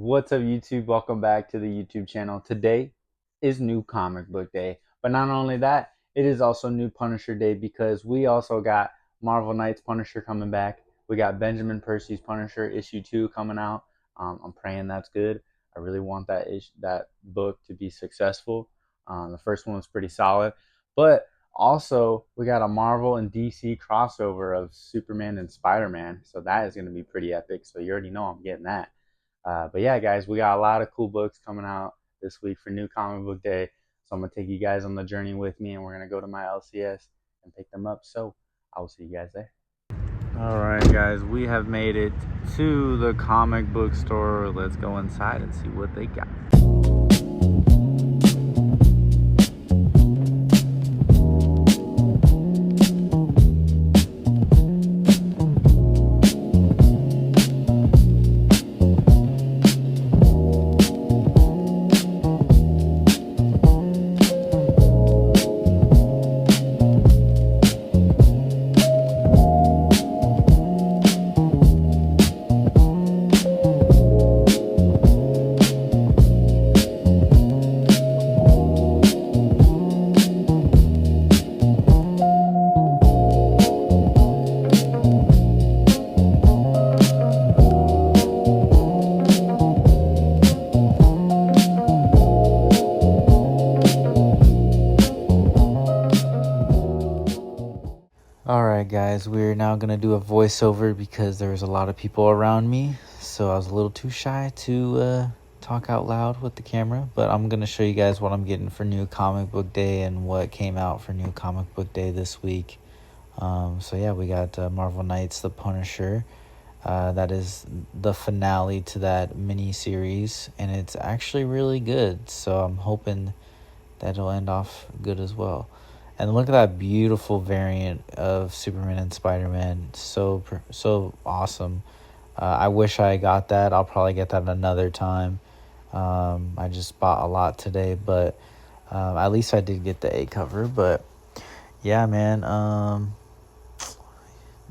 What's up, YouTube? Welcome back to the YouTube channel. Today is New Comic Book Day, but not only that, it is also New Punisher Day because we also got Marvel Knights Punisher coming back. We got Benjamin Percy's Punisher issue 2 coming out. I'm praying that's good. I really want that book to be successful. The first one was pretty solid, but also we got a Marvel and DC crossover of Superman and Spider-Man, so that is going to be pretty epic. So you already know I'm getting that. But yeah, guys, we got a lot of cool books coming out this week for New Comic Book Day. So I'm gonna take you guys on the journey with me, and we're gonna go to my LCS and pick them up. So I will see you guys there. All right, guys, we have made it to the comic book store. Let's go inside and see what they got. Alright, guys, we're now going to do a voiceover because there was a lot of people around me, so I was a little too shy to talk out loud with the camera, but I'm going to show you guys what I'm getting for New Comic Book Day and what came out for New Comic Book Day this week. So yeah, we got Marvel Knights The Punisher. That is the finale to that mini-series, and it's actually really good, so I'm hoping that'll end off good as well. And look at that beautiful variant of Superman and Spider-Man. So awesome. I wish I got that. I'll probably get that another time. I just bought a lot today, but at least I did get the A cover. But yeah, man,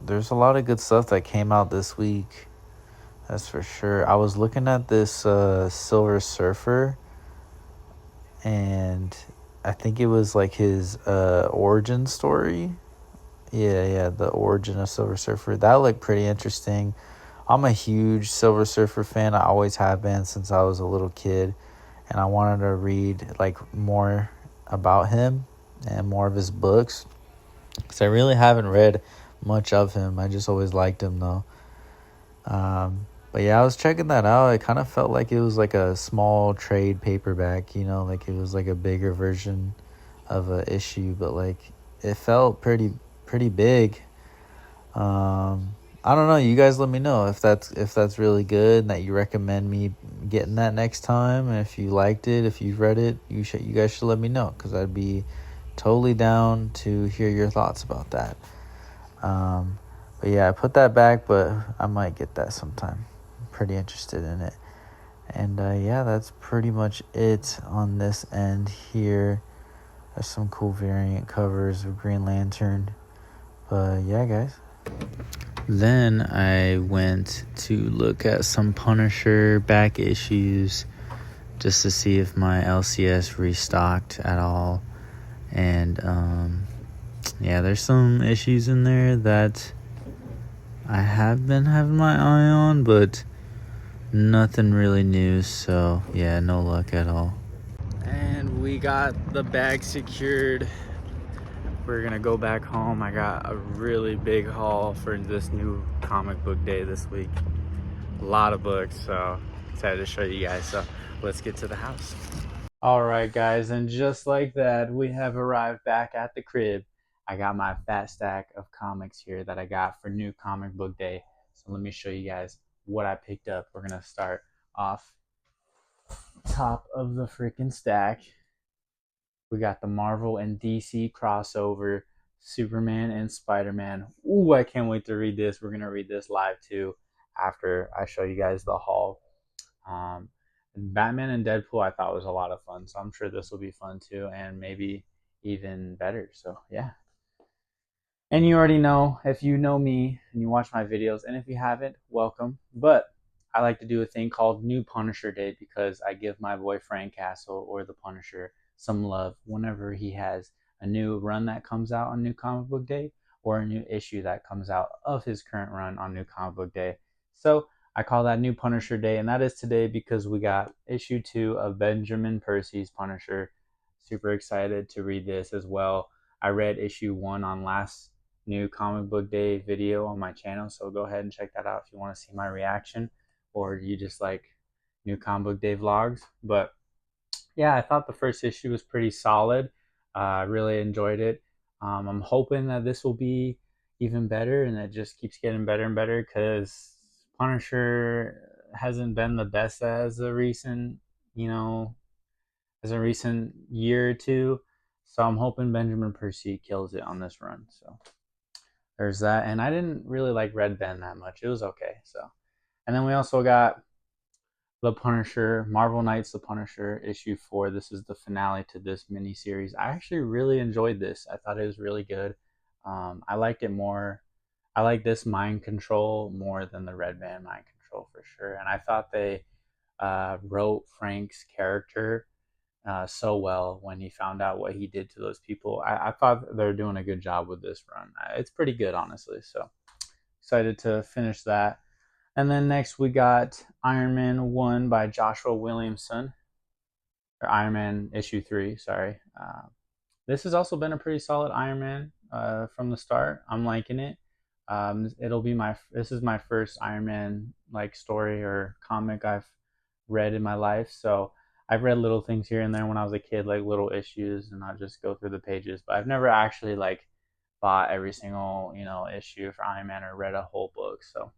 there's a lot of good stuff that came out this week. That's for sure. I was looking at this Silver Surfer, and I think it was like his origin story. Yeah, the origin of Silver Surfer. That looked pretty interesting. I'm a huge Silver Surfer fan. I always have been since I was a little kid. And I wanted to read like more about him and more of his books. Because I really haven't read much of him. I just always liked him though. But yeah, I was checking that out. It kind of felt like it was like a small trade paperback, like it was like a bigger version of a issue, but like it felt pretty big. I don't know. You guys let me know if that's really good and that you recommend me getting that next time. And if you liked it, if you've read it, you guys should let me know because I'd be totally down to hear your thoughts about that. But yeah, I put that back, but I might get that sometime. I'm pretty interested in it. And yeah, that's pretty much it on this end here. There's some cool variant covers of Green Lantern. But yeah, guys. Then I went to look at some Punisher back issues just to see if my LCS restocked at all. And yeah, there's some issues in there that I have been having my eye on, but nothing really new, so yeah, no luck at all. And we got the bag secured. We're gonna go back home. I got a really big haul for this New Comic Book Day this week. A lot of books, so excited to show you guys. So let's get to the house. All right, guys, and just like that, we have arrived back at the crib. I got my fat stack of comics here that I got for New Comic Book Day. So let me show you guys what I picked up. We're gonna start off top of the freaking stack. We got the Marvel and DC crossover, Superman and Spider-Man. Ooh, I can't wait to read this. We're gonna read this live too after I show you guys the haul. Batman and Deadpool I thought was a lot of fun, so I'm sure this will be fun too, and maybe even better. So yeah. And you already know, if you know me and you watch my videos, and if you haven't, welcome. But I like to do a thing called New Punisher Day because I give my boy Frank Castle or the Punisher some love whenever he has a new run that comes out on New Comic Book Day or a new issue that comes out of his current run on New Comic Book Day. So I call that New Punisher Day, and that is today because we got issue 2 of Benjamin Percy's Punisher. Super excited to read this as well. I read issue 1 on last New Comic Book Day video on my channel, so go ahead and check that out if you want to see my reaction or you just like New Comic Book Day vlogs. But yeah, I thought the first issue was pretty solid. I really enjoyed it. I'm hoping that this will be even better and it just keeps getting better and better because Punisher hasn't been the best as a recent, as a recent year or two. So I'm hoping Benjamin Percy kills it on this run. So there's that. And I didn't really like Red Ben that much. It was okay. So, and then we also got The Punisher, Marvel Knights The Punisher, issue 4. This is the finale to this mini series. I actually really enjoyed this. I thought it was really good. I liked it more. I like this mind control more than the Red Band mind control for sure. And I thought they wrote Frank's character so well when he found out what he did to those people. I thought they're doing a good job with this run. It's pretty good, honestly. So excited to finish that. And then next we got Iron Man 1 by Joshua Williamson. Or Iron Man issue 3, sorry. This has also been a pretty solid Iron Man from the start. I'm liking it. This is my first Iron Man like story or comic I've read in my life. So I've read little things here and there when I was a kid, like little issues, and I'll just go through the pages. But I've never actually like bought every single issue for Iron Man or read a whole book. So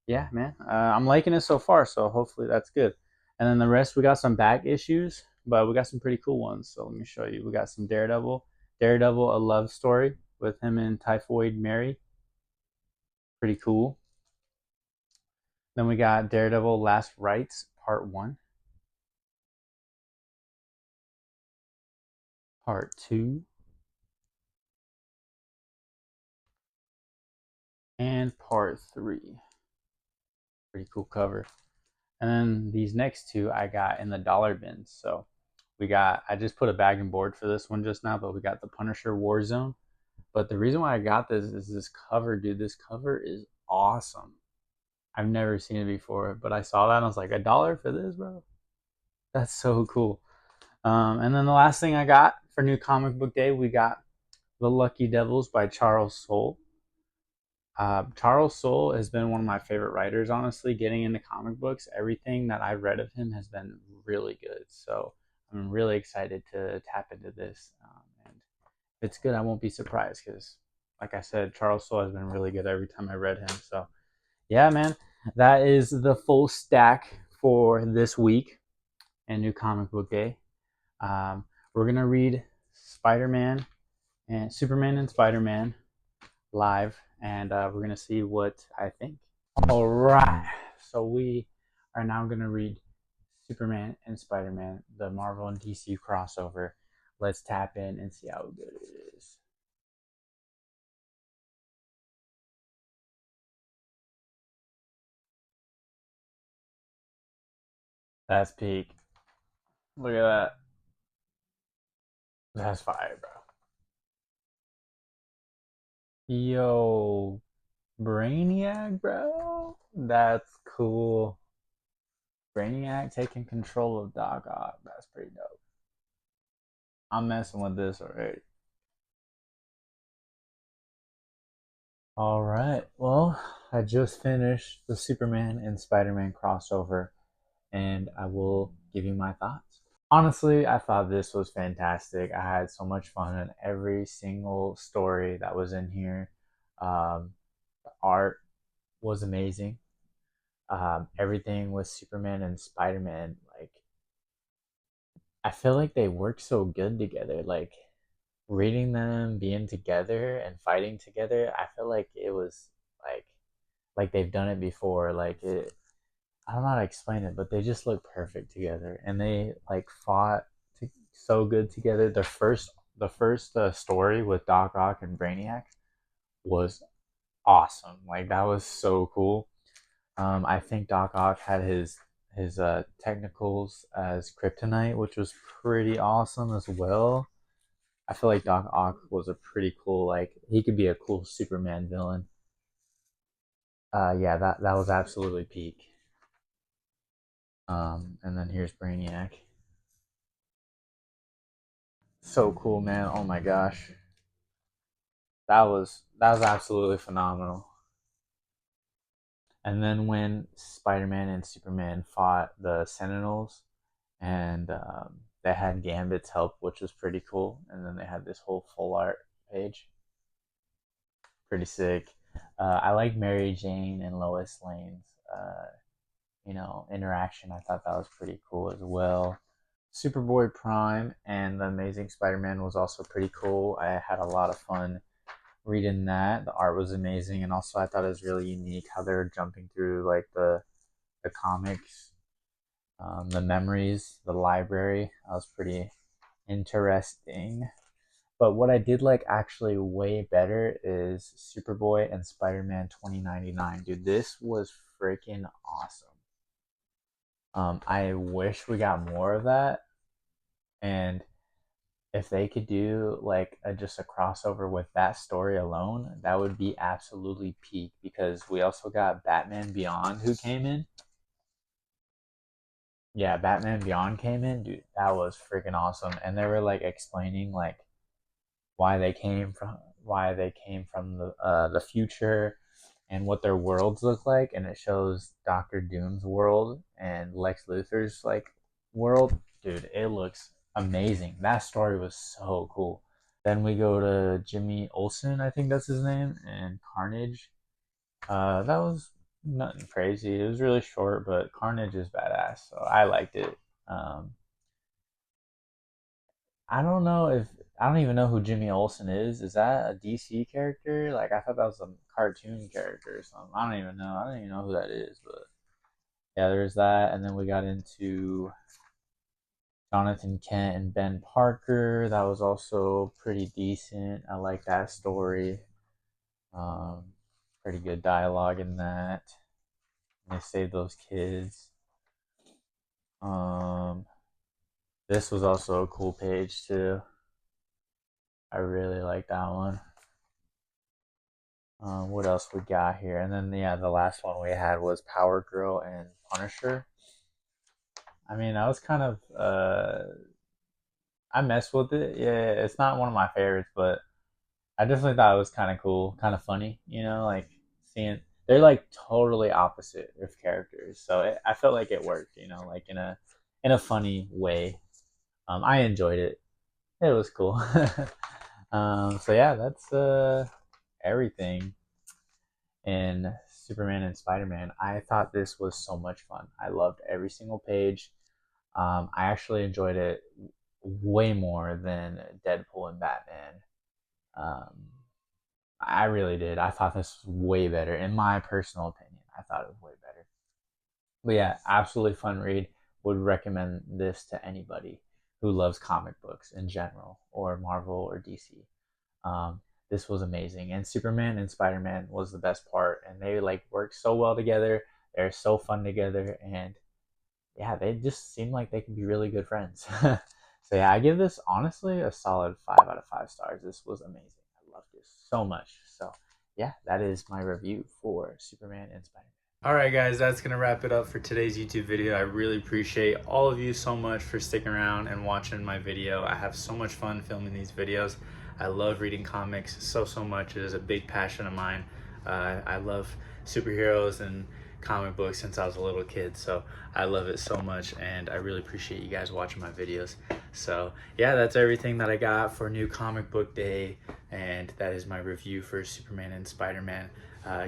yeah, man, I'm liking it so far. So hopefully that's good. And then the rest, we got some back issues, but we got some pretty cool ones. So let me show you. We got some Daredevil, a love story with him and Typhoid Mary. Pretty cool. Then we got Daredevil Last Rites Part 1. Part 2. And Part 3. Pretty cool cover. And then these next two I got in the dollar bins. So I just put a bag and board for this one just now, but we got the Punisher Warzone. But the reason why I got this is this cover, dude. This cover is awesome. I've never seen it before, but I saw that and I was like, $1 for this, bro? That's so cool. And then the last thing I got for New Comic Book Day, we got The Lucky Devils by Charles Soule. Charles Soule has been one of my favorite writers, honestly, getting into comic books. Everything that I've read of him has been really good. So I'm really excited to tap into this. And if it's good, I won't be surprised because, like I said, Charles Soule has been really good every time I read him. So yeah, man, that is the full stack for this week and New Comic Book Day. We're going to read Spider-Man and Superman and Spider-Man live, and we're going to see what I think. All right, so we are now going to read Superman and Spider-Man, the Marvel and DC crossover. Let's tap in and see how good it is. That's peak. Look at that. That's fire, bro. Yo, Brainiac, bro. That's cool. Brainiac taking control of Doc Ock. That's pretty dope. I'm messing with this already. All right. Well, I just finished the Superman and Spider-Man crossover, and I will give you my thoughts. Honestly, I thought this was fantastic. I had so much fun in every single story that was in here. The art was amazing. Everything with Superman and Spider-Man, like I feel like they work so good together. Like reading them, being together and fighting together, I feel like it was like they've done it before. Like it, I don't know how to explain it, but they just look perfect together, and they like fought so good together. The first story with Doc Ock and Brainiac was awesome. Like that was so cool. I think Doc Ock had his technicals as Kryptonite, which was pretty awesome as well. I feel like Doc Ock was a pretty cool, like he could be a cool Superman villain. Yeah, that was absolutely peak. And then here's Brainiac. So cool, man. Oh my gosh. That was absolutely phenomenal. And then when Spider-Man and Superman fought the Sentinels, and they had Gambit's help, which was pretty cool. And then they had this whole full art page, pretty sick. I like Mary Jane and Lois Lane's, interaction. I thought that was pretty cool as well. Superboy Prime and the Amazing Spider-Man was also pretty cool. I had a lot of fun reading that. The art was amazing, and also I thought it was really unique how they were jumping through like the comics, the memories, the library. That was pretty interesting. But what I did like actually way better is Superboy and Spider-Man 2099. Dude, this was freaking awesome. I wish we got more of that, and if they could do like just a crossover with that story alone, that would be absolutely peak. Because we also got Batman Beyond who came in. Yeah, Batman Beyond came in, dude. That was freaking awesome, and they were like explaining like why they came from the future and what their worlds look like, and it shows Doctor Doom's world and Lex Luthor's like world. Dude, it looks amazing. That story was so cool. Then we go to Jimmy Olsen, I think that's his name, and Carnage. That was nothing crazy. It was really short, but Carnage is badass, so I liked it. Um, I don't know if I don't even know who Jimmy Olsen is. Is that a DC character? Like I thought that was a cartoon character or something. I don't even know. I don't even know who that is, but yeah, there's that. And then we got into Jonathan Kent and Ben Parker. That was also pretty decent. I like that story. Um, Pretty good dialogue in that. And they saved those kids. Um, this was also a cool page too. I really like that one. What else we got here? And then yeah, the last one we had was Power Girl and Punisher. I mean, I was kind of I messed with it. Yeah, it's not one of my favorites, but I definitely thought it was kind of cool, kind of funny. Like seeing they're like totally opposite of characters, so I felt like it worked. Like in a funny way. I enjoyed it. It was cool. So yeah, that's everything in Superman and Spider Man. I thought this was so much fun. I loved every single page. I actually enjoyed it way more than Deadpool and Batman. Um, I really did. I thought this was way better, in my personal opinion. I thought it was way better. But yeah, absolutely fun read. Would recommend this to anybody who loves comic books in general, or Marvel or DC. Um, this was amazing, and Superman and Spider Man was the best part, and they like work so well together. They're so fun together, and yeah, they just seem like they could be really good friends. So yeah, I give this honestly a solid 5 out of 5 stars. This was amazing. I loved this so much. So yeah, that is my review for Superman and Spider Man. All right, guys, that's going to wrap it up for today's YouTube video. I really appreciate all of you so much for sticking around and watching my video. I have so much fun filming these videos. I love reading comics so much. It is a big passion of mine. I love superheroes and comic books since I was a little kid, so I love it so much, and I really appreciate you guys watching my videos. So yeah, that's everything that I got for New Comic Book Day, and that is my review for Superman and Spider-Man.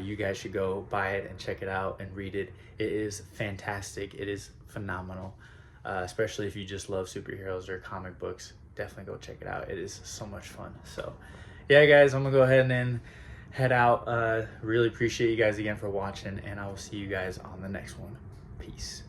You guys should go buy it and check it out and read it. It is fantastic. It is phenomenal, especially if you just love superheroes or comic books. Definitely go check it out. It is so much fun. So yeah, guys, I'm gonna go ahead and head out. Really appreciate you guys again for watching, and I will see you guys on the next one. Peace.